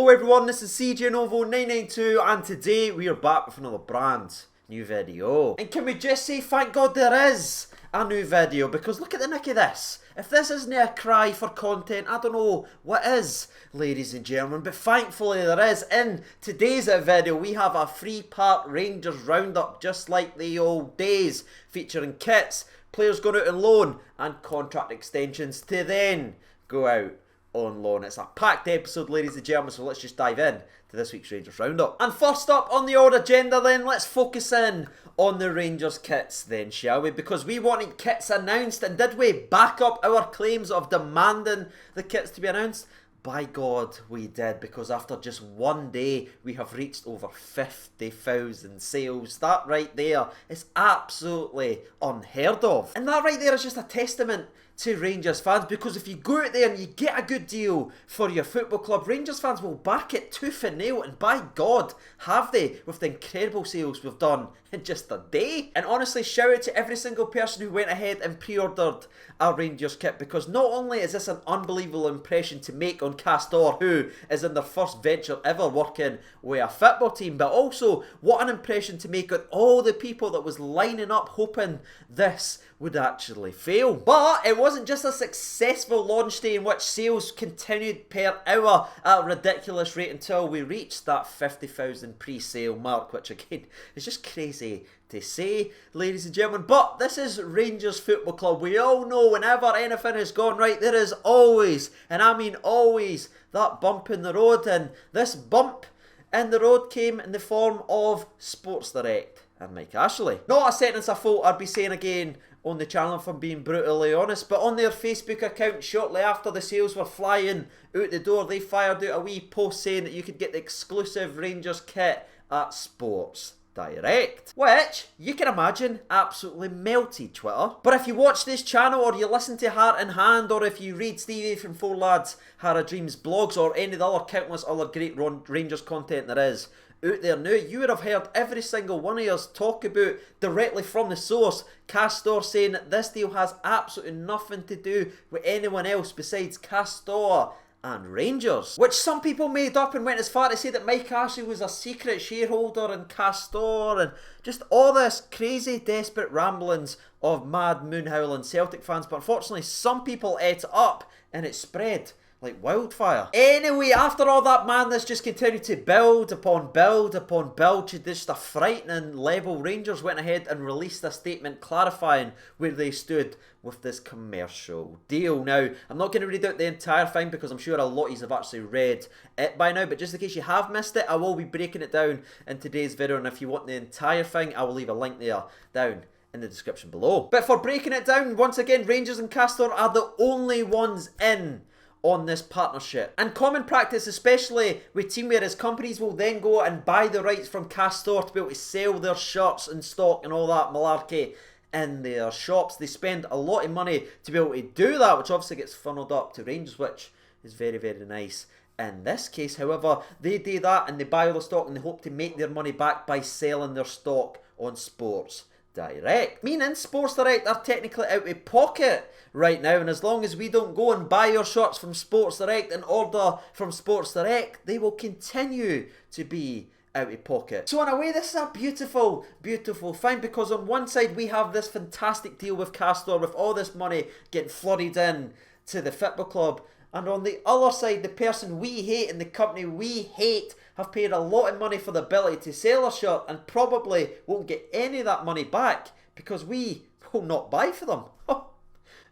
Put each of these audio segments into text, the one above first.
Hello everyone, this is CJ Novo 992 and today we are back with another brand new video. And can we just say thank God there is a new video, because look at the nick of this. If this isn't a cry for content, I don't know what is, ladies and gentlemen, but thankfully there is. In today's video we have a 3-part Rangers roundup just like the old days, featuring kits, players going out on loan and contract extensions to then go out on loan. It's a packed episode, ladies and gentlemen, so let's just dive in to this week's Rangers Roundup. And first up on the old agenda then, let's focus in on the Rangers kits then, shall we? Because we wanted kits announced, and did we back up our claims of demanding the kits to be announced? By God, we did, because after just one day, we have reached over 50,000 sales. That right there is absolutely unheard of. And that right there is just a testament to Rangers fans, because if you go out there and you get a good deal for your football club, Rangers fans will back it tooth and nail, and by God, have they, with the incredible sales we've done in just a day. And honestly, shout out to every single person who went ahead and pre-ordered our Rangers kit, because not only is this an unbelievable impression to make on Castore, who is in their first venture ever working with a football team, but also what an impression to make on all the people that was lining up hoping this would actually fail. But it wasn't just a successful launch day in which sales continued per hour at a ridiculous rate until we reached that 50,000 pre-sale mark, which again is just crazy to say, ladies and gentlemen. But this is Rangers Football Club. We all know whenever anything has gone right, there is always, and I mean always, that bump in the road. And this bump in the road came in the form of Sports Direct and Mike Ashley. Not a sentence I thought I'd be saying again on the channel, if I'm being brutally honest, but on their Facebook account shortly after the sales were flying out the door, they fired out a wee post saying that you could get the exclusive Rangers kit at Sports Direct, which you can imagine absolutely melted Twitter. But if you watch this channel, or you listen to Heart in Hand, or if you read Stevie from Four Lads Hara Dreams blogs, or any of the other countless other great Rangers content there is out there now, you would have heard every single one of us talk about, directly from the source, Castore saying that this deal has absolutely nothing to do with anyone else besides Castore and Rangers, which some people made up and went as far to say that Mike Ashley was a secret shareholder in Castore, and just all this crazy desperate ramblings of mad moon howling Celtic fans. But unfortunately some people ate it up and it spread like wildfire. Anyway, after all that madness just continued to build upon build upon build to just a frightening level, Rangers went ahead and released a statement clarifying where they stood with this commercial deal. Now, I'm not going to read out the entire thing because I'm sure a lot of you have actually read it by now, but just in case you have missed it, I will be breaking it down in today's video, and if you want the entire thing, I will leave a link there down in the description below. But for breaking it down, once again, Rangers and Castore are the only ones in on this partnership. And common practice, especially with teamwear, is companies will then go and buy the rights from Castore to be able to sell their shirts and stock and all that malarkey in their shops. They spend a lot of money to be able to do that, which obviously gets funneled up to Rangers, which is very, very nice. In this case, however, they do that and they buy all the stock and they hope to make their money back by selling their stock on Sports Direct. Meaning Sports Direct are technically out of pocket right now, and as long as we don't go and buy your shirts from Sports Direct and order from Sports Direct, they will continue to be out of pocket. So in a way, this is a beautiful, beautiful thing, because on one side we have this fantastic deal with Castore, with all this money getting flooded in to the football club, and on the other side, the person we hate and the company we hate have paid a lot of money for the ability to sell a shirt and probably won't get any of that money back because we will not buy for them. Oh,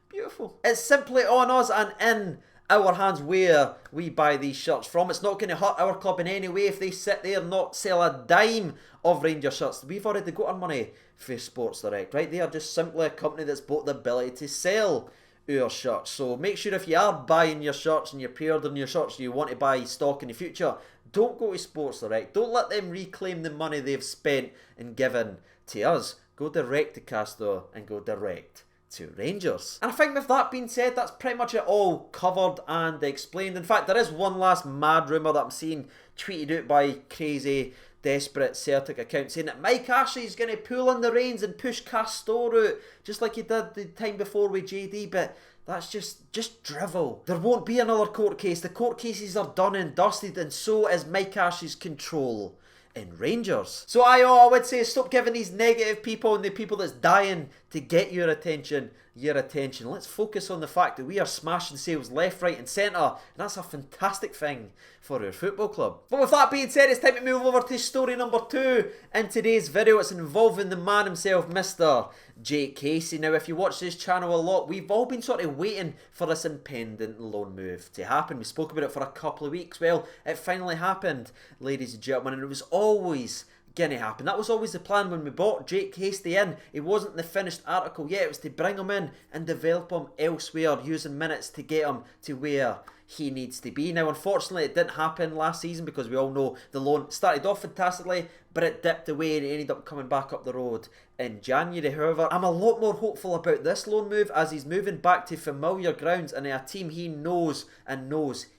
beautiful. It's simply on us and in our hands where we buy these shirts from. It's not going to hurt our club in any way if they sit there and not sell a dime of Rangers shirts. We've already got our money for Sports Direct, right? They are just simply a company that's bought the ability to sell our shirts. So make sure if you are buying your shirts and you're pre-ordering your shirts and you want to buy stock in the future, don't go to Sports Direct. Don't let them reclaim the money they've spent and given to us. Go direct to Castore and go direct to Rangers. And I think with that being said, that's pretty much it all covered and explained. In fact, there is one last mad rumour that I'm seeing tweeted out by crazy desperate Celtic account saying that Mike Ashley is going to pull in the reins and push Castore out just like he did the time before with JD, but That's just drivel. There won't be another court case. The court cases are done and dusted, and so is Mike Ash's control in Rangers. So I would say stop giving these negative people and the people that's dying to get your attention. Let's focus on the fact that we are smashing sales left, right and centre, and that's a fantastic thing for our football club. But with that being said, it's time to move over to story number 2 in today's video. It's involving the man himself, Mr. Jake Hastie. Now, if you watch this channel a lot, we've all been sort of waiting for this impending loan move to happen. We spoke about it for a couple of weeks. Well, it finally happened, ladies and gentlemen, and it was always going to happen. That was always the plan when we bought Jake Hastie in. It wasn't the finished article yet. It was to bring him in and develop him elsewhere, using minutes to get him to where he needs to be. Now, unfortunately, it didn't happen last season because we all know the loan started off fantastically, but it dipped away and it ended up coming back up the road in January. However, I'm a lot more hopeful about this loan move as he's moving back to familiar grounds and a team he knows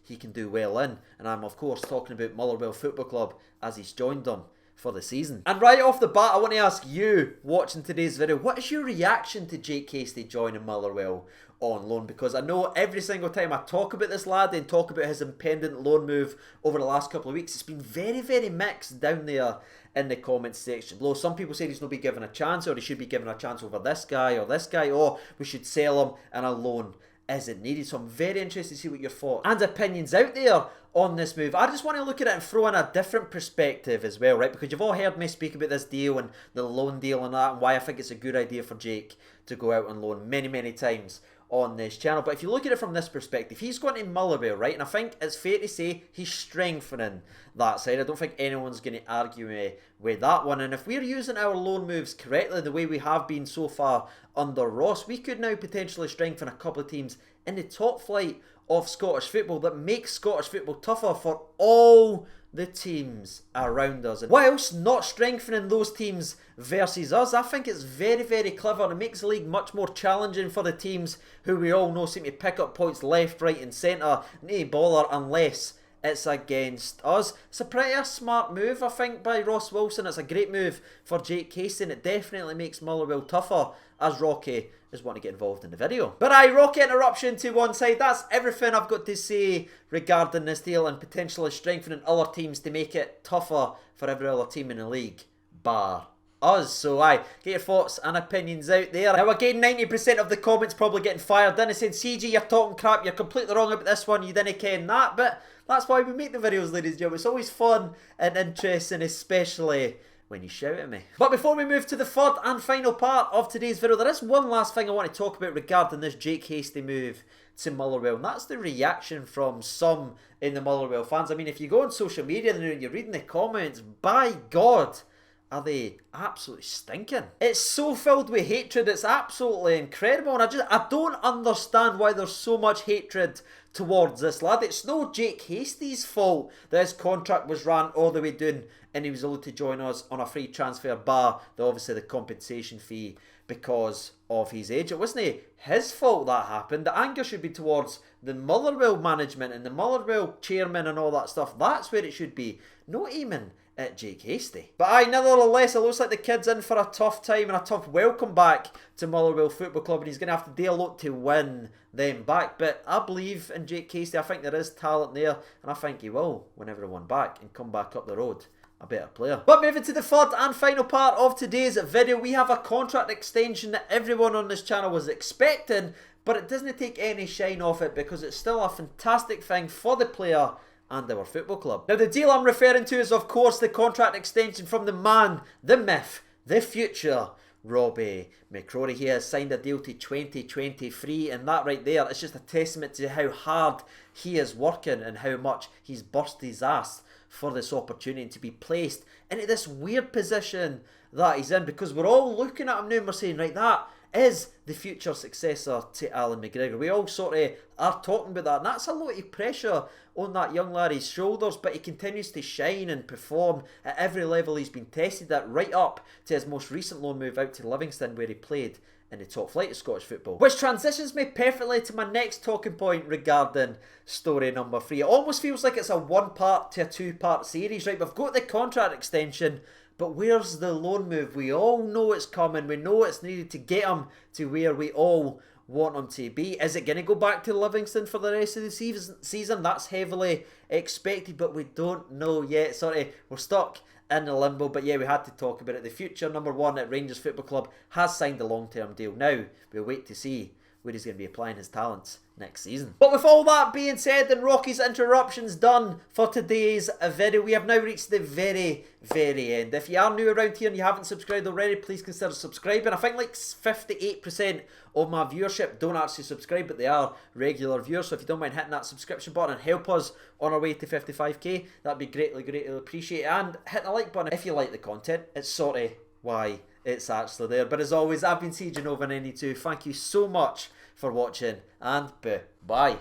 he can do well in. And I'm, of course, talking about Motherwell Football Club as he's joined them for the season. And right off the bat, I want to ask you watching today's video, what is your reaction to Jake Hastie joining Motherwell on loan? Because I know every single time I talk about this lad and talk about his impending loan move over the last couple of weeks, it's been very, very mixed down there in the comments section below. Some people say he's not be given a chance, or he should be given a chance over this guy, or we should sell him and a loan isn't needed. So I'm very interested to see what your thoughts and opinions out there on this move. I just want to look at it and throw in a different perspective as well, right? Because you've all heard me speak about this deal and the loan deal and that, and why I think it's a good idea for Jake to go out on loan many, many times on this channel. But if you look at it from this perspective, he's going to Motherwell, right? And I think it's fair to say he's strengthening that side. I don't think anyone's going to argue me with that one. And if we're using our loan moves correctly, the way we have been so far under Ross, we could now potentially strengthen a couple of teams in the top flight of Scottish football that makes Scottish football tougher for all the teams around us. And whilst not strengthening those teams versus us, I think it's very, very clever, and it makes the league much more challenging for the teams who we all know seem to pick up points left, right and centre. No bother unless it's against us. It's a pretty smart move, I think, by Ross Wilson. It's a great move for Jake Hastie, and it definitely makes Motherwell tougher, as Rocky is wanting to get involved in the video. But Rocky interruption to one side. That's everything I've got to say regarding this deal and potentially strengthening other teams to make it tougher for every other team in the league, bar us. So get your thoughts and opinions out there. Now again, 90% of the comments probably getting fired in and saying, CG, you're talking crap, you're completely wrong about this one, you didn't ken that. But that's why we make the videos, ladies and gentlemen. It's always fun and interesting, especially when you shout at me. But before we move to the third and final part of today's video, there is one last thing I want to talk about regarding this Jake Hastie move to Motherwell, and that's the reaction from some in the Motherwell fans. I mean, if you go on social media and you're reading the comments, by God, are they absolutely stinking. It's so filled with hatred, it's absolutely incredible, and I don't understand why there's so much hatred towards this lad. It's no Jake Hastie's fault that his contract was ran all the way down and he was allowed to join us on a free transfer, bar obviously the compensation fee because of his age. It wasn't his fault that happened. The anger should be towards the Motherwell management and the Motherwell chairman and all that stuff. That's where it should be, not even at Jake Hastie. But nevertheless, it looks like the kid's in for a tough time and a tough welcome back to Motherwell Football Club, and he's going to have to do a lot to win them back. But I believe in Jake Hastie. I think there is talent there, and I think he will win everyone back and come back up the road a better player. But moving to the third and final part of today's video, we have a contract extension that everyone on this channel was expecting, but it doesn't take any shine off it because it's still a fantastic thing for the player and our football club. Now, the deal I'm referring to is, of course, the contract extension from the man, the myth, the future, Robbie McCrory. He has signed a deal to 2023, and that right there is just a testament to how hard he is working and how much he's burst his ass for this opportunity to be placed into this weird position that he's in, because we're all looking at him now and we're saying, right, that is the future successor to Alan McGregor. We all sort of are talking about that, and that's a lot of pressure on that young laddie's shoulders, but he continues to shine and perform at every level he's been tested at, right up to his most recent loan move out to Livingston, where he played in the top flight of Scottish football. Which transitions me perfectly to my next talking point regarding story number 3. It almost feels like it's a one-part to a two-part series, right? We've got the contract extension, but where's the loan move? We all know it's coming. We know it's needed to get him to where we all want him to be. Is it going to go back to Livingston for the rest of the season? That's heavily expected, but we don't know yet. Sorry, we're stuck in the limbo, but yeah, we had to talk about it. The future number one at Rangers Football Club has signed a long-term deal. Now, we'll wait to see where he's going to be applying his talents next season. But with all that being said and Rocky's interruptions done for today's video, we have now reached the very end. If you are new around here and you haven't subscribed already, please consider subscribing. I think like 58% of my viewership don't actually subscribe, but they are regular viewers, so if you don't mind hitting that subscription button and help us on our way to 55k, that'd be greatly appreciated. And hit the like button if you like the content. It's sorry why it's actually there. But as always, I've been CJ Nova92. Thank you so much for watching, and bye.